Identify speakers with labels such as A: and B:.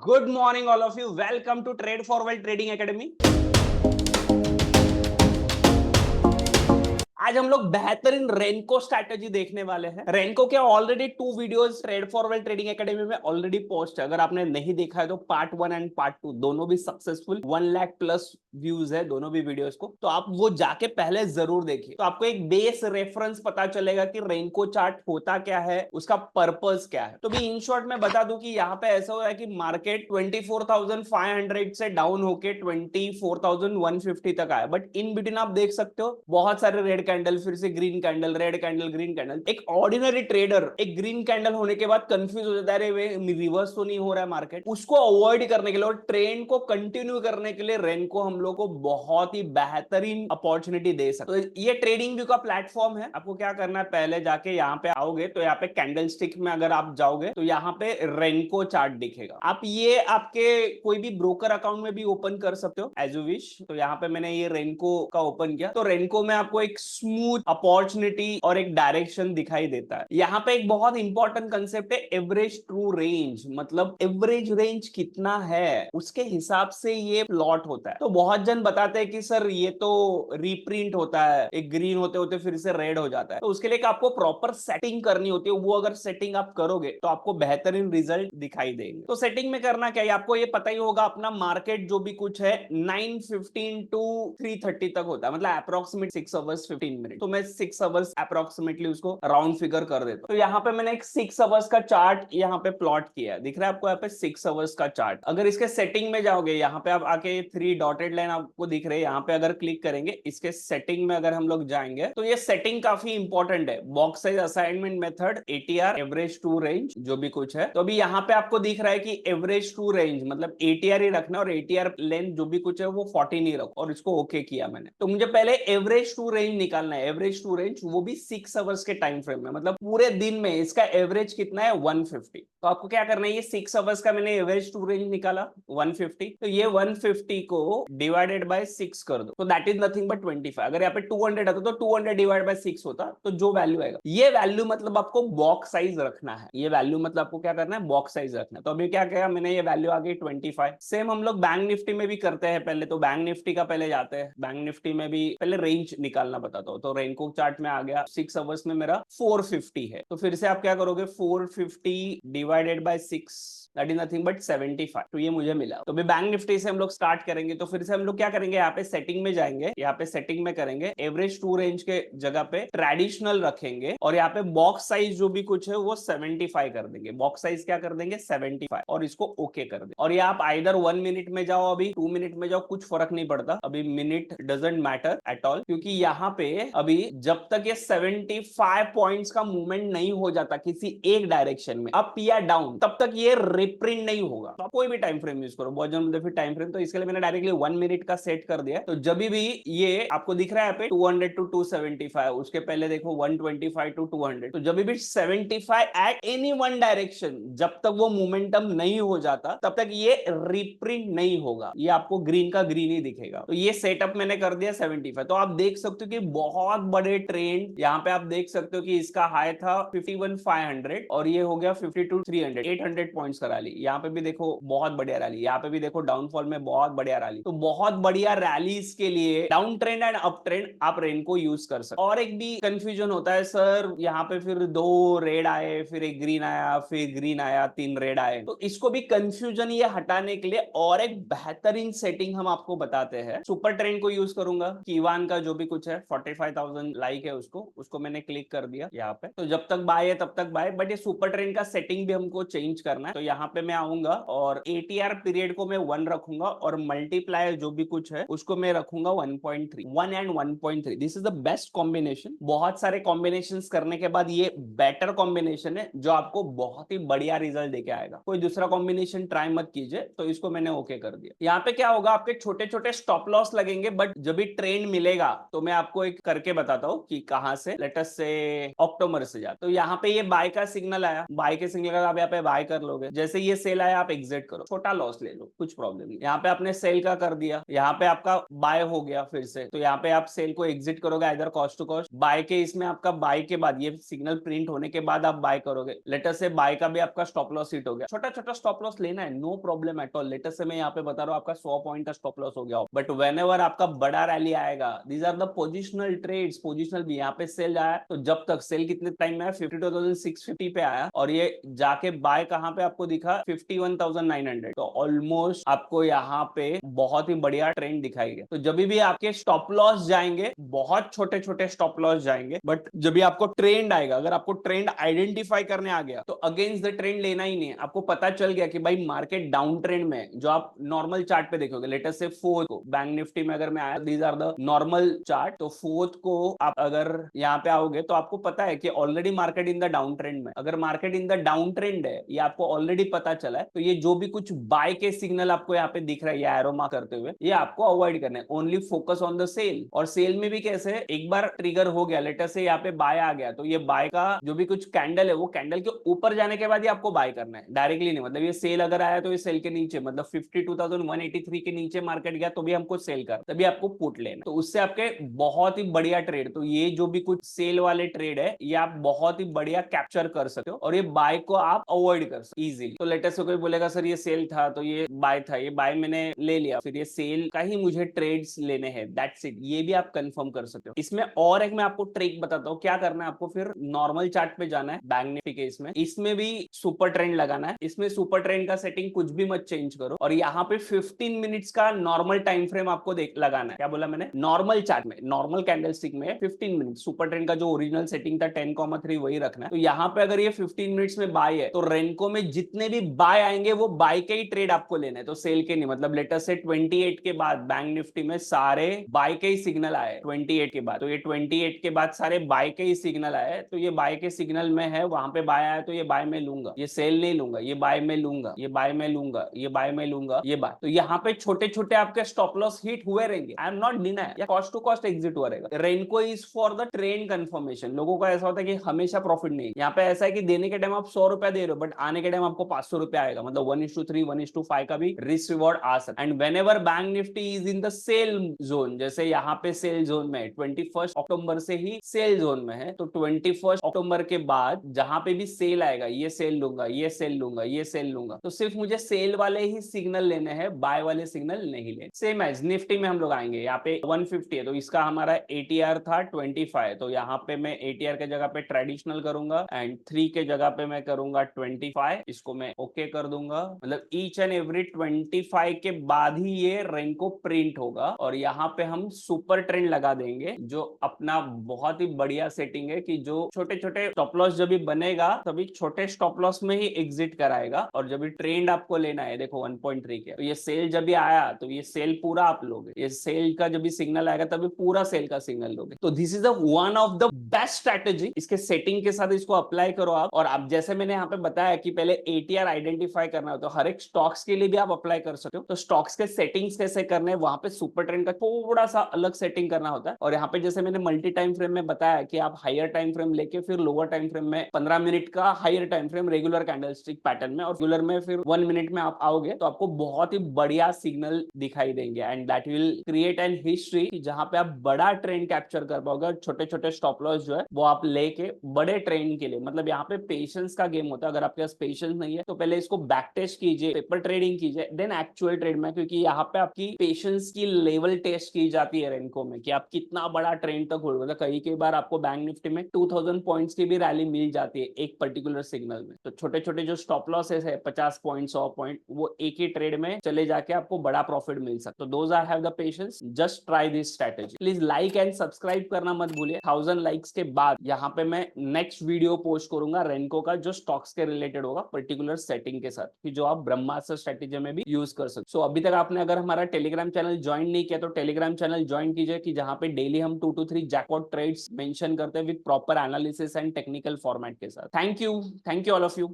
A: Good morning all of you, welcome to Trade Forward Trading Academy. आज हम लोग बेहतरीन रेनको स्ट्रैटेजी देखने वाले हैं। रेनको के already 2 videos trade Forward Trading academy में ऑलरेडी पोस्ट है। अगर आपने नहीं देखा है तो पार्ट 1 एंड पार्ट 2 दोनों भी सक्सेसफुल 1 लाख प्लस व्यूज है दोनों भी वीडियोस को, तो आप वो जाके पहले जरूर देखिए। तो आपको एक बेस रेफरेंस पता चलेगा कि रेनको चार्ट होता क्या है, उसका पर्पस क्या है। तो भी इन शॉर्ट मैं बता दूं कि यहाँ पे ऐसा हुआ है कि मार्केट 24,500 से डाउन होके 24,150 तक आया, बट इन बिटवीन आप देख सकते हो बहुत सारे रेड कैंडल, फिर से green candle, red candle, green candle. एक ऑर्डिनरी ट्रेडर एक ग्रीन कैंडल होने के बाद कंफ्यूज हो जाता है, रिवर्स तो नहीं हो रहा है मार्केट। उसको अवॉइड करने के लिए और ट्रेंड को कंटिन्यू करने के लिए रेनको हम लोग को बहुत ही बेहतरीन अपॉर्चुनिटी दे सकते। तो ये ट्रेडिंग व्यू का प्लेटफॉर्म है। आपको क्या करना है, पहले जाके यहाँ पे आओगे तो यहाँ पे कैंडल स्टिक में अगर आप जाओगे तो यहाँ पे रेनको चार्ट दिखेगा। आप ये आपके कोई भी ब्रोकर अकाउंट में भी ओपन कर सकते हो एज यू विश। तो यहाँ पे मैंने ये रेनको का ओपन किया, तो रेनको में आपको एक स्मूथ अपॉर्चुनिटी और एक डायरेक्शन दिखाई देता है। यहाँ पे एक बहुत इंपॉर्टेंट कंसेप्ट है एवरेज ट्रू रेंज, मतलब एवरेज रेंज कितना है उसके हिसाब से ये प्लॉट होता है। तो बहुत जन बताते हैं कि सर ये तो रीप्रिंट होता है, एक ग्रीन होते होते फिर से रेड हो जाता है। तो उसके लिए आपको प्रॉपर सेटिंग करनी होती है। वो अगर सेटिंग आप करोगे तो आपको बेहतरीन रिजल्ट दिखाई देंगे। तो सेटिंग में करना क्या है, आपको ये पता ही होगा, अपना मार्केट जो भी कुछ है 9:15 टू 3:30 तक होता है, मतलब अप्रोक्सीमेट 6 आवर्स 15 मिनट। तो मैं 6 आवर्स अप्रोक्सीमेटली उसको राउंड फिगर कर देता हूं। तो यहाँ पे मैंने एक 6 आवर्स का चार्ट यहाँ पे प्लॉट किया है, दिख रहा है आपको यहाँ पे 6 आवर्स का चार्ट। अगर इसके सेटिंग में जाओगे, यहाँ पे आप आके 3 डॉटेड लाइन आपको दिख रहे हैं, यहाँ पे अगर क्लिक करेंगे इसके सेटिंग में अगर हम लोग जाएंगे तो ये सेटिंग काफी इंपॉर्टेंट है। Box size assignment method, ATR, average true range, जो भी कुछ है। तो अभी यहाँ पे आपको दिख रहा है कि एवरेज टू रेंज मतलब एटीआर ही रखना और एटीआर लेंथ जो भी कुछ है वो 14 ही रखो, और इसको ओके किया मैंने। तो मुझे पहले एवरेज टू रेंज निकालना है। एवरेज टू रेंज वो भी 6 आवर्स के टाइम फ्रेम में, मतलब पूरे दिन में इसका एवरेज कितना है 150। तो आपको क्या करना है, ये 6 आवर्स का मैंने एवरेज टू रेंज निकाला 150, तो ये 150 को डिवाइडेड बाय 6 कर दो, तो दैट इज नथिंग बट 25। अगर यहाँ पे 200 आता तो 200 डिवाइड बाय 6 होता, तो जो वैल्यू आएगा, ये वैल्यू मतलब आपको बॉक्स साइज रखना है। ये वैल्यू मतलब आपको क्या करना है, बॉक्स साइज रखना है। तो अभी क्या किया मैंने, ये वैल्यू आ गई 25। सेम हम लोग बैंक निफ्टी में भी करते हैं। पहले तो बैंक निफ्टी का पहले जाते हैं, बैंक निफ्टी में भी पहले रेंज निकालना बताता हूँ। तो रेनको चार्ट में आ गया 6 आवर्स में मेरा 450 है, तो फिर से आप क्या करोगे, 450 divided by 6 that is nothing but 75। तो ये मुझे मिला। तो अभी बैंक निफ्टी से हम लोग स्टार्ट करेंगे। तो फिर से हम लोग क्या करेंगे, यहाँ पे सेटिंग में जाएंगे, यहाँ पे सेटिंग में करेंगे एवरेज टू रेंज के जगह पे ट्रेडिशनल रखेंगे, और यहाँ पे बॉक्स साइज जो भी कुछ है वो 75 कर देंगे। बॉक्स साइज क्या कर देंगे 75, और इसको ओके कर देंगे। और ये आप आइदर 1 मिनट में जाओ, अभी 2 मिनट में जाओ, कुछ फर्क नहीं पड़ता। अभी minute doesn't matter at all, क्योंकि यहाँ पे अभी जब तक ये 75 पॉइंट्स का मूवमेंट नहीं हो जाता किसी एक डायरेक्शन में, अप या डाउन, तब तक ये रिप्रिंट नहीं होगा। तो आप कोई भी टाइम फ्रेम यूज करो, बहुत जन फिर टाइम फ्रेम, तो इसके लिए मैंने डायरेक्टली 1 मिनट का सेट कर दिया। तो जब भी ये आपको दिख रहा है पे 200 टू 275, उसके पहले देखो 125 टू 200, तो जब भी 75 एट एनी वन डायरेक्शन, जब तक वो मोमेंटम नहीं हो जाता तब तक ये रिप्रिंट नहीं होगा। ये आपको ग्रीन का ग्रीन ही दिखेगा। तो ये सेटअप मैंने कर दिया 75। तो आप देख सकते हो कि बहुत बड़े ट्रेंड यहाँ पे आप देख सकते हो कि इसका हाई था 51,500 और ये हो गया 52,300, 800 पॉइंट्स का रैली। यहाँ पे भी देखो बहुत बढ़िया रैली, यहाँ पे भी देखो डाउनफॉल में बहुत बढ़िया रैली। तो बहुत बढ़िया रैलीज के लिए down trend and up trend आप रेनको यूज कर सकते। और एक भी कंफ्यूजन होता है, सर यहाँ पे फिर 2 रेड आए, फिर एक ग्रीन आया, फिर ग्रीन आया, 3 रेड आए। तो इसको भी कंफ्यूजन ये हटाने के लिए और एक बेहतरीन सेटिंग हम आपको बताते हैं। सुपर ट्रेंड को यूज करूंगा, कीवान का जो भी कुछ है 45,000 लाइक है, उसको मैंने क्लिक कर दिया यहाँ पे। तो जब तक बाय है तब तक बाय, बट ये सुपर ट्रेंड का सेटिंग भी हमको चेंज करना है। तो यहाँ पे मैं आऊंगा और एटीआर पीरियड को मैं 1 रखूंगा, और मल्टीप्लायर जो भी कुछ है उसको मैं रखूंगा 1.3, 1 and 1.3। This is the best combination. बहुत सारे कॉम्बिनेशंस करने के बाद ये बेटर कॉम्बिनेशन है जो आपको बहुत ही बढ़िया रिजल्ट देके आएगा। कोई दूसरा कॉम्बिनेशन ट्राई मत कीजिए। तो इसको मैंने ओके कर दिया। यहाँ पे क्या होगा, आपके छोटे छोटे स्टॉप लॉस लगेंगे, बट जब भी ट्रेंड मिलेगा तो मैं आपको एक करके बताता हूँ कि कहां से, लेट अस से अक्टूबर से जा। तो यहाँ पे ये बाय का सिग्नल आया, बाय के सिग्नल का आप यहाँ पे बाय कर लोगे। जैसे जैसे ये सेल आया आप एग्जिट करो, छोटा लॉस ले लो, कुछ प्रॉब्लम नहीं। यहाँ पे आपने सेल का कर दिया, यहाँ पे आपका बाय हो गया फिर से, तो यहाँ पे आप सेल को एग्जिट करोगे either cost to cost, buy के इसमें आपका बाय के बाद ये सिग्नल प्रिंट होने के बाद आप बाय करोगे। लेटर से बाय का भी आपका स्टॉप लॉस हिट हो गया, छोटा छोटा स्टॉप लॉस लेना है, no problem at all. Later से मैं यहाँ पे बता रहा हूँ आपका 100 पॉइंट का स्टॉप लॉस हो गया, बट व्हेनेवर आपका बड़ा रैली आएगा, these are the positional trades. Positional भी यहाँ पे सेल आया, तो जब तक सेल कितने टाइम में आया, 52,650 पे आया, और ये जाके बाय कहां पे आपको दिखा, 51,900। तो ऑलमोस्ट आपको यहाँ पे बहुत ही बढ़िया ट्रेंड दिखाई गया। तो जब भी आपके स्टॉप लॉस जाएंगे, बहुत छोटे छोटे स्टॉप लॉस जाएंगे, बट जब भी आपको ट्रेंड आएगा, अगर आपको ट्रेंड आइडेंटिफाई करने आ गया तो अगेंस्ट द ट्रेंड लेना ही नहीं है। आपको पता चल गया कि भाई मार्केट डाउन ट्रेंड में, जो आप नॉर्मल चार्ट पे देखोगे, लेटेस्ट से फोर्थ को बैंक निफ्टी में अगर मैं आया, these are the normal chart, तो फोर्थ को आप अगर यहाँ पे आओगे तो आपको पता है कि already market in the down trend में। अगर market in the down trend है, ये आपको ऑलरेडी पता चला है, तो ये जो भी कुछ बाय के सिग्नल आपको यहाँ पे दिख रहा है, ये एरो मार्क करते हुए, ये आपको अवॉइड करना है। Only focus on the sell. और सेल में भी कैसे, एक बार ट्रिगर हो गया, लेटेस्ट से यहाँ पे बाय आ गया, तो ये बाय का जो भी कुछ कैंडल है, वो कैंडल के ऊपर जाने के बाद ही आपको बाय करना है, डायरेक्टली नहीं। मतलब ये सेल अगर आया तो ये सेल के नीचे, मतलब 52,183 के नीचे मार्केट गया तो भी हमको सेल कर, तभी आपको पुट लेना। तो उससे आपके बहुत ही बढ़िया ट्रेड, तो ये जो भी कुछ सेल वाले ट्रेड है, ये आप बहुत ही बढ़िया कैप्चर कर सकते हो, और ये बाय को आप अवॉइड कर सकते इजीली। तो लेटेस्ट से कोई बोलेगा सर ये सेल था तो ये बाय था, ये बाय मैंने ले लिया, फिर ये सेल का ही मुझे ट्रेड्स लेने हैं, दैट्स इट। ये भी आप कंफर्म कर सकते हो। इसमें और एक मैं आपको ट्रिक बताता हूँ क्या करना है आपको। फिर नॉर्मल चार्ट पे जाना है, बैंक निफ्टी के इसमें भी सुपर ट्रेंड लगाना है। इसमें सुपर ट्रेंड का सेटिंग कुछ भी मत चेंज करो, और यहाँ पे 15 मिनट्स का नॉर्मल टाइम फ्रेम आपको लगाना है। क्या बोला मैंने, नॉर्मल चार्ट में, नॉर्मल कैंडलस्टिक में 15 मिनट, सुपर ट्रेंड का जो ओरिजिनल सेटिंग था 10,3 वही रखना है। तो यहाँ पे अगर ये 15 मिनट्स में बाय है, तो रेनको में जितने भी बाय आएंगे वो बाय के ही ट्रेड आपको लेना है, तो सेल के नहीं। मतलब लेटेस्ट से 28 के बाद बैंक निफ्टी में सारे बाय के ही सिग्नल आए 28 के बाद, तो ये 28 के बाद सारे बाय के ही सिग्नल आए, तो ये बाय के सिग्नल में है, वहां पे बाय आया तो ये बाय में लूंगा, ये सेल नहीं लूंगा, ये बाय में लूंगा, ये बाय में लूंगा, ये बाय में लूंगा, ये बाय। तो यहाँ पे छोटे छोटे आपके स्टॉप लॉस हिट हुए रहेंगे, आई एम नॉट डिनाई, या कॉस्ट टू कॉस्ट एग्जिट हुआ रहेगा। Renko is for the trend confirmation. लोगों को ऐसा होता है कि हमेशा प्रॉफिट नहीं, यहाँ पे ऐसा है कि देने के टाइम आप 100 रुपया दे रहे हो, बट आने के टाइम आपको 500 रुपया आएगा, मतलब 1:3 1:5 का भी रिस्क रिवॉर्ड आ सकता है। And when ever bank Nifty is in the sell zone, जैसे यहाँ पे सेल जोन में 21 अक्टूबर से ही सेल जोन में है, तो 21 अक्टूबर के बाद जहां पे भी सेल आएगा, ये सेल लूंगा, ये सेल लूंगा, ये सेल लूंगा, तो सिर्फ मुझे सेल वाले ही सिग्नल लेने हैं, बाय वाले सिग्नल नहीं लेने। सेम एज निफ्टी में हम लोग आएंगे, यहाँ पे 150 है, तो इसका हमारा एटीआर था 25, तो यहाँ पे मैं एटीआर के जगह पे ट्रेडिशनल करूंगा, एंड 3 के जगह पे मैं करूंगा 25, इसको मैं ओके कर दूंगा। मतलब ईच एंड एवरी 25 के बाद ही ये रेनको प्रिंट होगा, और यहाँ पे हम सुपर ट्रेंड लगा देंगे, जो अपना बहुत ही बढ़िया सेटिंग है कि जो छोटे छोटे स्टॉप लॉस जब भी बनेगा तभी छोटे स्टॉप लॉस में ही एग्जिट कराएगा, और जब भी ट्रेंड आपको लेना है, देखो 1.3 के, तो ये सेल जब भी आया तो ये सेल पूरा आप लोगे, ये सेल का जब भी सिग्नल आएगा तभी पूरा सेल का सिग्नल लोगे। तो this is one of the best strategy. इसके सेटिंग के साथ इसको अप्लाई करो आप, और आप जैसे मैंने यहाँ पे बताया कि पहले एटीआर आइडेंटिफाई करना हो, तो हर एक स्टॉक्स के लिए भी आप अप्लाई कर सकते हो। तो स्टॉक्स के सेटिंग्स कैसे करने, वहां पे सुपर ट्रेंड का थोड़ा सा अलग सेटिंग करना होता है, और यहाँ पे जैसे मैंने मल्टी टाइम फ्रेम में बताया कि आप हायर टाइम फ्रेम लेके फिर लोअर टाइम फ्रेम में 15 मिनट का higher time frame regular candlestick pattern में, और रेगुलर में फिर 1 मिनट में आप आओगे तो आपको बहुत ही बढ़िया सिग्नल दिखाई देंगे, and that will create an history जहां पे आप बड़ा ट्रेंड कैप्चर कर पाओगे। छोटे छोटे स्टॉप लॉस जो है वो आप लेके बड़े ट्रेंड के लिए, मतलब यहाँ पे पेशेंस का गेम होता है। अगर आपके पास पेशेंस नहीं है तो पहले इसको बैक टेस्ट कीजिए, पेपर ट्रेडिंग कीजिए, देन एक्चुअल ट्रेड में, क्योंकि यहाँ पे आपकी पेशेंस की लेवल टेस्ट की जाती है रेनको में, कि आप कितना बड़ा ट्रेंड तक होल्ड करते हैं। कई बार आपको बैंक निफ्टी में 2000 पॉइंट्स की भी रैली मिल जाती है एक पर्टिकुलर सिग्नल में। तो छोटे छोटे जो स्टॉप लॉसेस है 50 पॉइंट 100 पॉइंट, वो एक ही ट्रेड में चले जाके आपको बड़ा प्रॉफिट मिल सकता है। तो those are have the patience, just try this strategy. Please like and subscribe करना मत भूलिए। 1000 लाइक्स के बाद यहाँ पे मैं नेक्स्ट वीडियो पोस्ट करूंगा रेनको का, जो स्टॉक्स के रिलेटेड होगा पर्टिकुलर सेटिंग के साथ, कि जो आप ब्रह्मास्त्र स्ट्रेटेजी में भी यूज कर सकते। सो अभी तक आपने अगर हमारा टेलीग्राम चैनल ज्वाइन नहीं किया तो टेलीग्राम चैनल ज्वाइन कीजिए, कि जहां पे डेली हम 2 to 3 जैकपॉट ट्रेड्स मेंशन करते हैं with proper analysis and technical format के साथ। Thank you all of you.